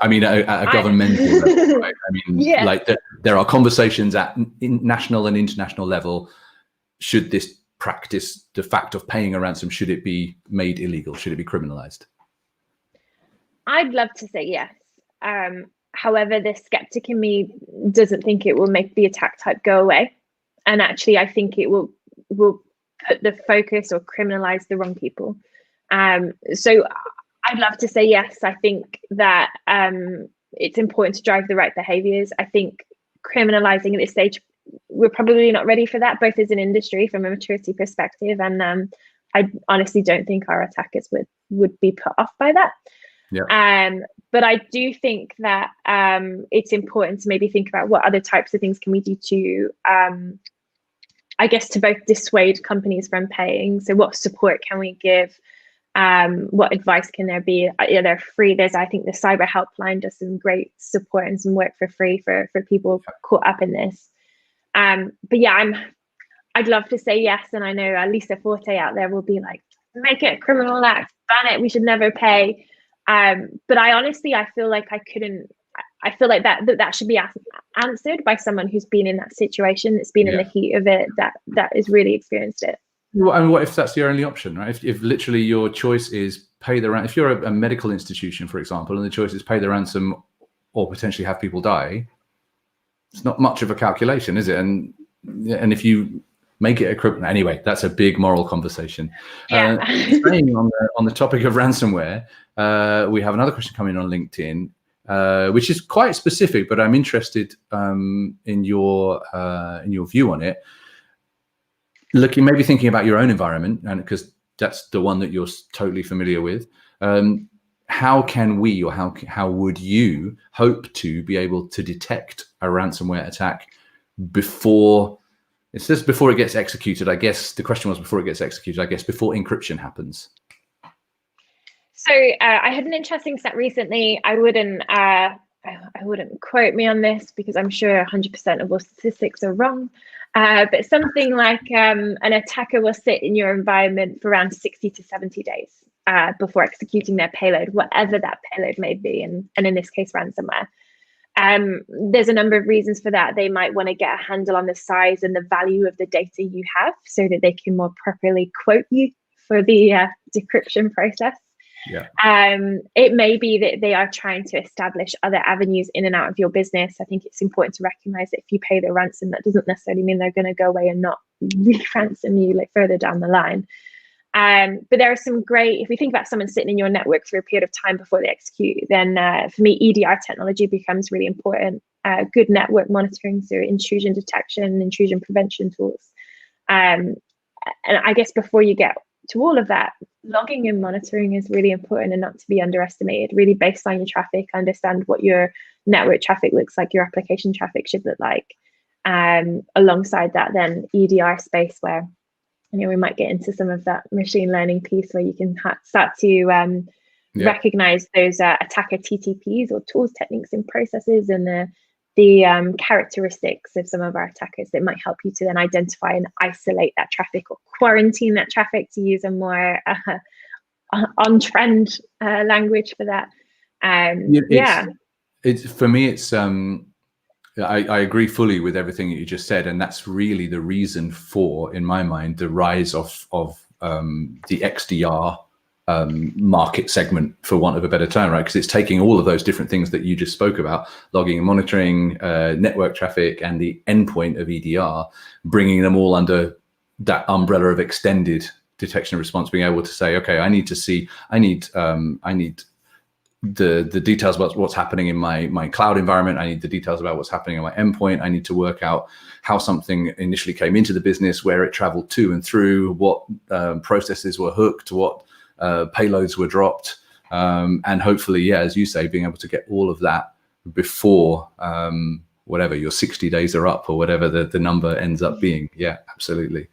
I mean, at a governmental level, right? I mean, like there are conversations at national and international level. Should this practice, the fact of paying a ransom, should it be made illegal? Should it be criminalized? I'd love to say yes. However, the skeptic in me doesn't think it will make the attack type go away. And actually, I think it will put the focus or criminalize the wrong people. So I'd love to say yes. I think that it's important to drive the right behaviors. I think criminalizing at this stage we're probably not ready for that, both as an industry from a maturity perspective, and I honestly don't think our attackers would be put off by that. Yeah. But I do think that it's important to maybe think about what other types of things can we do to, I guess, to both dissuade companies from paying. So what support can we give? What advice can there be? They're free. I think the cyber helpline does some great support and some work for free for people caught up in this. But yeah, I'd love to say yes, and I know Lisa Forte out there will be like, make it a criminal act, ban it, we should never pay. But I feel like I feel like that should be answered by someone who's been in that situation, that's been in the heat of it, that has really experienced it. Well, and what if that's your only option, right? If literally your choice is pay the ransom, if you're a medical institution, for example, and the choice is pay the ransom or potentially have people die, it's not much of a calculation, is it? And if you make it a criminal, anyway, that's a big moral conversation. Yeah. Staying on the topic of ransomware, we have another question coming on LinkedIn, which is quite specific, but I'm interested in your view on it. Maybe thinking about your own environment, and because that's the one that you're totally familiar with. How can we, or how would you hope to be able to detect a ransomware attack before it gets executed? I guess the question was before it gets executed. I guess before encryption happens. So I had an interesting stat recently. I wouldn't quote me on this because I'm sure 100% of all statistics are wrong. But something like an attacker will sit in your environment for around 60 to 70 days before executing their payload, whatever that payload may be, and in this case, ransomware. There's a number of reasons for that. They might want to get a handle on the size and the value of the data you have so that they can more properly quote you for the decryption process. Yeah. It may be that they are trying to establish other avenues in and out of your business. I think it's important to recognize that if you pay the ransom, that doesn't necessarily mean they're going to go away and not re-ransom you like further down the line. But there are some great, if we think about someone sitting in your network for a period of time before they execute, then for me, EDR technology becomes really important. Good network monitoring, so intrusion detection, intrusion prevention tools. And I guess before you get to all of that, logging and monitoring is really important and not to be underestimated. Really baseline your traffic, understand what your network traffic looks like, your application traffic should look like. Alongside that, then EDR space, where we might get into some of that machine learning piece where you can start to recognize those attacker TTPs or tools, techniques, and processes, and the characteristics of some of our attackers that might help you to then identify and isolate that traffic or quarantine that traffic, to use a more on-trend language for that. It's for me, it's I agree fully with everything that you just said, and that's really the reason for, in my mind, the rise of the XDR market segment, for want of a better term, right? Because it's taking all of those different things that you just spoke about, logging and monitoring, network traffic, and the endpoint of EDR, bringing them all under that umbrella of extended detection and response, being able to say, okay, I need the details about what's happening in my cloud environment. I need the details about what's happening on my endpoint. I need to work out how something initially came into the business, where it traveled to and through, what processes were hooked, what payloads were dropped, and hopefully, as you say, being able to get all of that before whatever your 60 days are up, or whatever the number ends up being. Yeah, absolutely.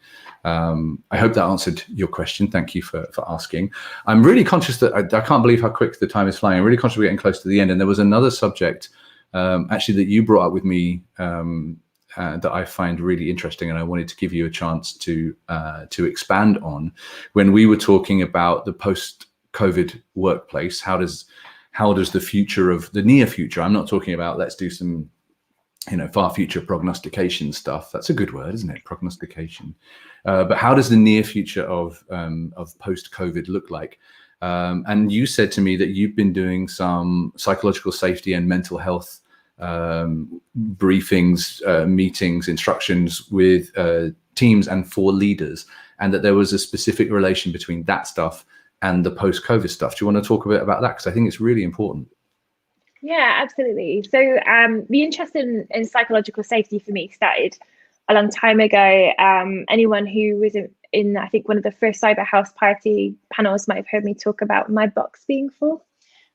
I hope that answered your question. Thank you for asking. I'm really conscious that I can't believe how quick the time is flying. I'm really conscious we're getting close to the end. And there was another subject actually that you brought up with me that I find really interesting, and I wanted to give you a chance to expand on. When we were talking about the post-COVID workplace, how does the future of the near future, I'm not talking about let's do some far future prognostication stuff. That's a good word, isn't it? Prognostication. But how does the near future of post-COVID look like? And you said to me that you've been doing some psychological safety and mental health briefings, meetings, instructions with teams and for leaders, and that there was a specific relation between that stuff and the post-COVID stuff. Do you want to talk a bit about that? Because I think it's really important. Yeah, absolutely. So the interest in psychological safety for me started a long time ago. Anyone who was in, I think, one of the first cyber house party panels might have heard me talk about my box being full.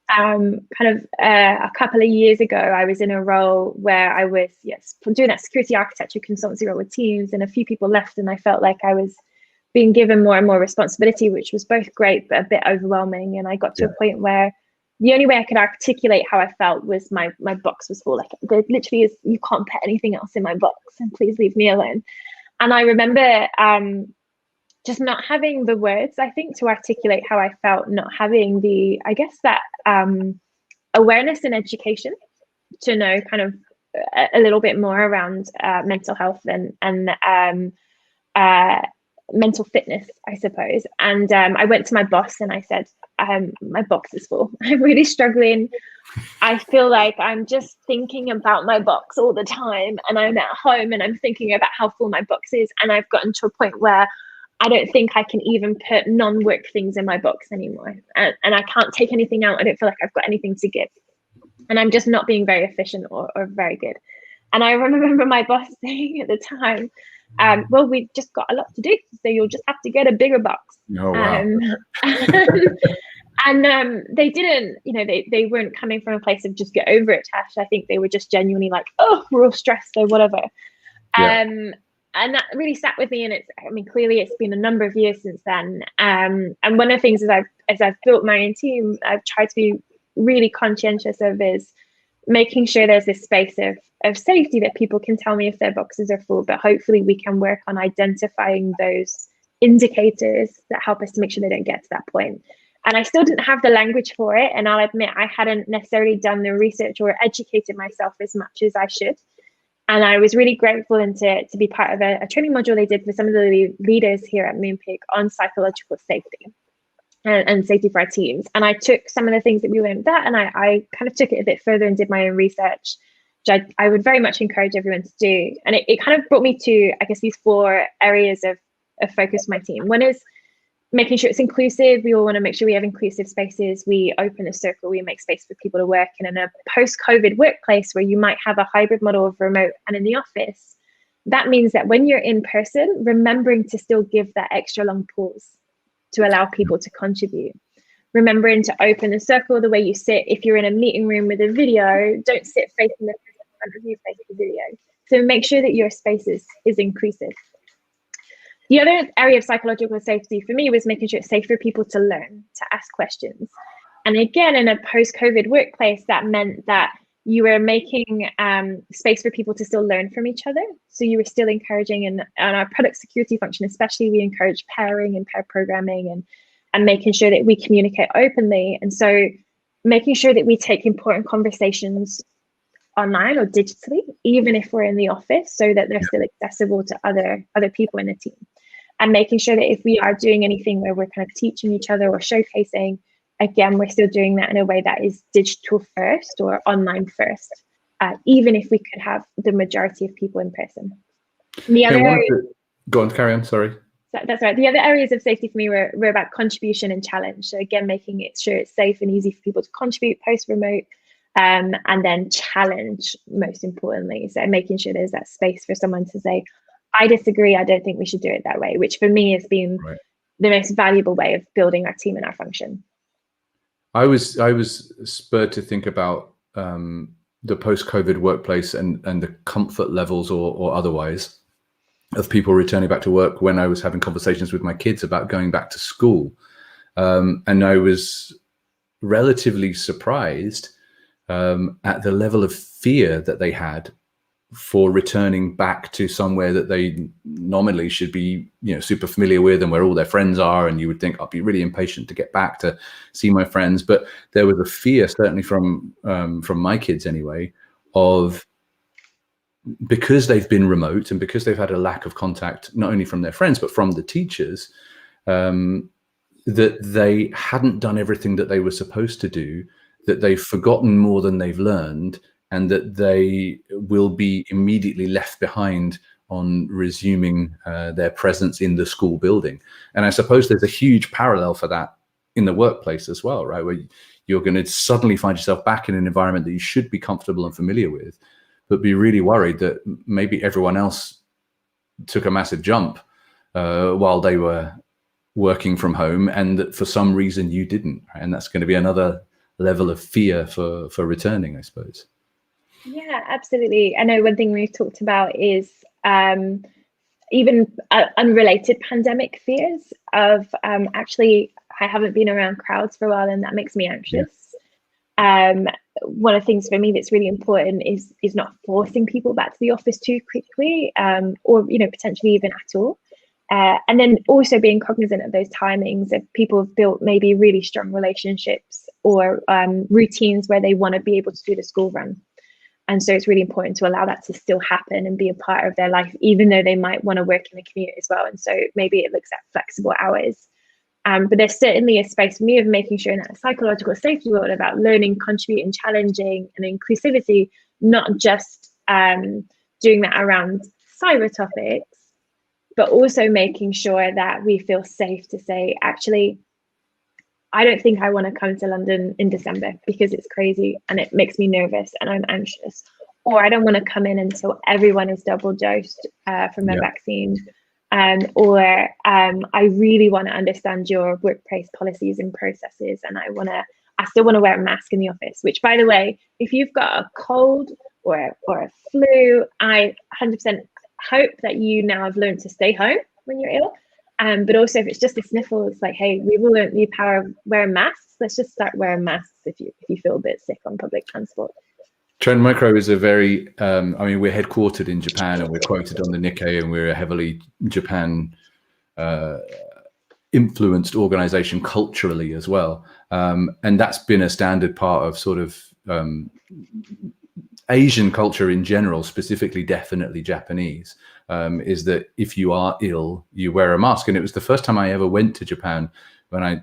A couple of years ago, I was in a role where I was doing that security architecture consultancy role with teams, and a few people left, and I felt like I was being given more and more responsibility, which was both great but a bit overwhelming. And I got to a point where the only way I could articulate how I felt was my box was full. Like, there literally is, you can't put anything else in my box, and please leave me alone. And I remember just not having the words, I think, to articulate how I felt, not having the, I guess, that awareness and education to know kind of a little bit more around mental health and mental fitness, I suppose. And I went to my boss and I said, my box is full. I'm really struggling. I feel like I'm just thinking about my box all the time, and I'm at home and I'm thinking about how full my box is. And I've gotten to a point where I don't think I can even put non-work things in my box anymore. And I can't take anything out. I don't feel like I've got anything to give. And I'm just not being very efficient or very good. And I remember my boss saying at the time, well, we've just got a lot to do, so you'll just have to get a bigger box. Oh, wow. And they didn't, they weren't coming from a place of just get over it, Tash. I think they were just genuinely like, oh, we're all stressed or whatever. Yeah. And that really sat with me. And clearly it's been a number of years since then. And one of the things as I've built my own team, I've tried to be really conscientious of is making sure there's this space of safety that people can tell me if their boxes are full, but hopefully we can work on identifying those indicators that help us to make sure they don't get to that point. And I still didn't have the language for it. And I'll admit I hadn't necessarily done the research or educated myself as much as I should. And I was really grateful to be part of a training module they did for some of the leaders here at Moonpig on psychological safety and safety for our teams. And I took some of the things that we learned that, and I kind of took it a bit further and did my own research, which I would very much encourage everyone to do. And it kind of brought me to, I guess, these 4 areas of focus for my team. One is making sure it's inclusive. We all want to make sure we have inclusive spaces. We open a circle, we make space for people to work. And in a post-COVID workplace where you might have a hybrid model of remote and in the office, that means that when you're in person, remembering to still give that extra long pause to allow people to contribute. Remembering to open the circle the way you sit. If you're in a meeting room with a video, don't sit facing the person in front of you, face the video. So make sure that your space is inclusive. The other area of psychological safety for me was making sure it's safe for people to learn, to ask questions. And again, in a post-COVID workplace, that meant that you were making space for people to still learn from each other. So you were still encouraging, and on our product security function especially, we encourage pairing and pair programming and making sure that we communicate openly. And so making sure that we take important conversations online or digitally, even if we're in the office, so that they're still accessible to other people in the team. And making sure that if we are doing anything where we're kind of teaching each other or showcasing, again, we're still doing that in a way that is digital first or online first, even if we could have the majority of people in person. The other go on, carry on, sorry. That's right. The other areas of safety for me were about contribution and challenge. So again, making it sure it's safe and easy for people to contribute post-remote, and then challenge, most importantly. So making sure there's that space for someone to say, I disagree, I don't think we should do it that way, which for me has been the most valuable way of building our team and our function. I was spurred to think about the post-COVID workplace and the comfort levels or otherwise of people returning back to work when I was having conversations with my kids about going back to school. And I was relatively surprised at the level of fear that they had for returning back to somewhere that they nominally should be, super familiar with and where all their friends are. And you would think, I'll be really impatient to get back to see my friends. But there was a fear, certainly from my kids anyway, of, because they've been remote and because they've had a lack of contact, not only from their friends, but from the teachers, that they hadn't done everything that they were supposed to do, that they've forgotten more than they've learned, and that they will be immediately left behind on resuming their presence in the school building. And I suppose there's a huge parallel for that in the workplace as well, right? Where you're going to suddenly find yourself back in an environment that you should be comfortable and familiar with, but be really worried that maybe everyone else took a massive jump while they were working from home, and that for some reason you didn't, and that's going to be another level of fear for returning, I suppose. Yeah, absolutely. I know one thing we've talked about is even unrelated pandemic fears of actually, I haven't been around crowds for a while and that makes me anxious. Yeah. One of the things for me that's really important is not forcing people back to the office too quickly, or potentially even at all. And then also being cognizant of those timings. If people have built maybe really strong relationships or routines where they want to be able to do the school run. And so it's really important to allow that to still happen and be a part of their life, even though they might want to work in the commute as well. And so maybe it looks at flexible hours. But there's certainly a space for me of making sure in that psychological safety world about learning, contributing, challenging, and inclusivity, not just doing that around cyber topics, but also making sure that we feel safe to say, actually, I don't think I want to come to London in December because it's crazy and it makes me nervous and I'm anxious. Or I don't want to come in until everyone is double dosed from their vaccine. Or I really want to understand your workplace policies and processes, and I still want to wear a mask in the office, which, by the way, if you've got a cold or a flu, I 100% hope that you now have learned to stay home when you're ill. But also if it's just a sniffle, it's like, hey, we've all learned the power of wearing masks. Let's just start wearing masks if you feel a bit sick on public transport. Trend Micro is a very, we're headquartered in Japan and we're quoted on the Nikkei, and we're a heavily Japan influenced organization culturally as well. And that's been a standard part of sort of Asian culture in general, specifically definitely Japanese, is that if you are ill, you wear a mask. And it was the first time I ever went to Japan when I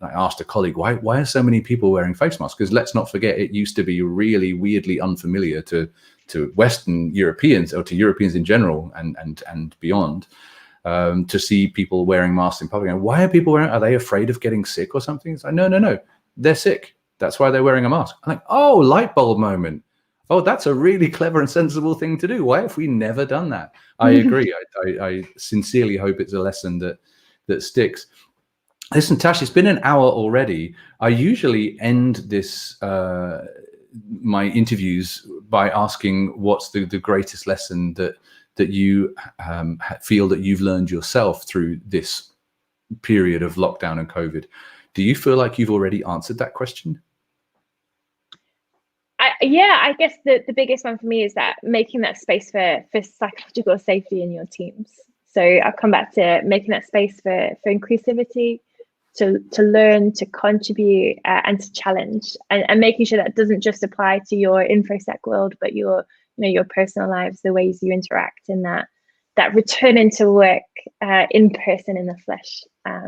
asked a colleague, why are so many people wearing face masks? Because let's not forget, it used to be really weirdly unfamiliar to Western Europeans, or to Europeans in general and beyond, to see people wearing masks in public. And why are people wearing? Are they afraid of getting sick or something? It's like, no, they're sick. That's why they're wearing a mask. I'm like, oh, light bulb moment. Oh, that's a really clever and sensible thing to do. Why have we never done that? I agree. I sincerely hope it's a lesson that sticks. Listen, Tash, it's been an hour already. I usually end this my interviews by asking what's the greatest lesson that you feel that you've learned yourself through this period of lockdown and COVID. Do you feel like you've already answered that question? I guess the biggest one for me is that making that space for psychological safety in your teams. So I'll come back to making that space for inclusivity, to learn, to contribute, and to challenge, and making sure that doesn't just apply to your InfoSec world, but your personal lives, the ways you interact, and that return into work in person, in the flesh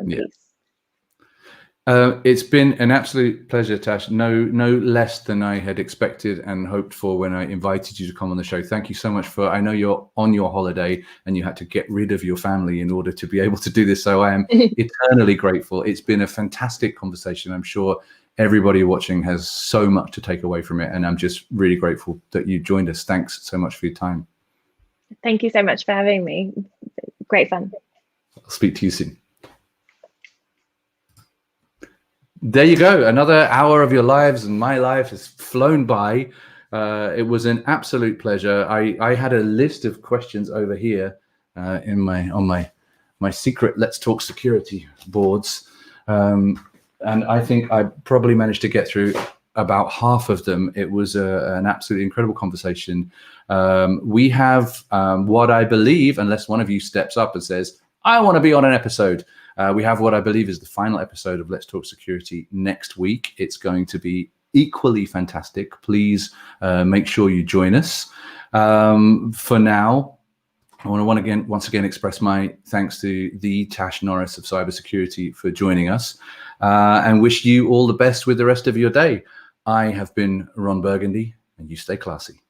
piece. It's been an absolute pleasure, Tash. No less than I had expected and hoped for when I invited you to come on the show. Thank you so much I know you're on your holiday and you had to get rid of your family in order to be able to do this. So I am eternally grateful. It's been a fantastic conversation. I'm sure everybody watching has so much to take away from it. And I'm just really grateful that you joined us. Thanks so much for your time. Thank you so much for having me. Great fun. I'll speak to you soon. There you go. Another hour of your lives and my life has flown by. It was an absolute pleasure. I had a list of questions over here on my secret Let's Talk Security boards. And I think I probably managed to get through about half of them. It was an absolutely incredible conversation. We have what I believe, unless one of you steps up and says, I want to be on an episode. We have what I believe is the final episode of Let's Talk Security next week. It's going to be equally fantastic. Please make sure you join us. For now, I want to once again express my thanks to the Tash Norris of cybersecurity for joining us, and wish you all the best with the rest of your day. I have been Ron Burgundy, and you stay classy.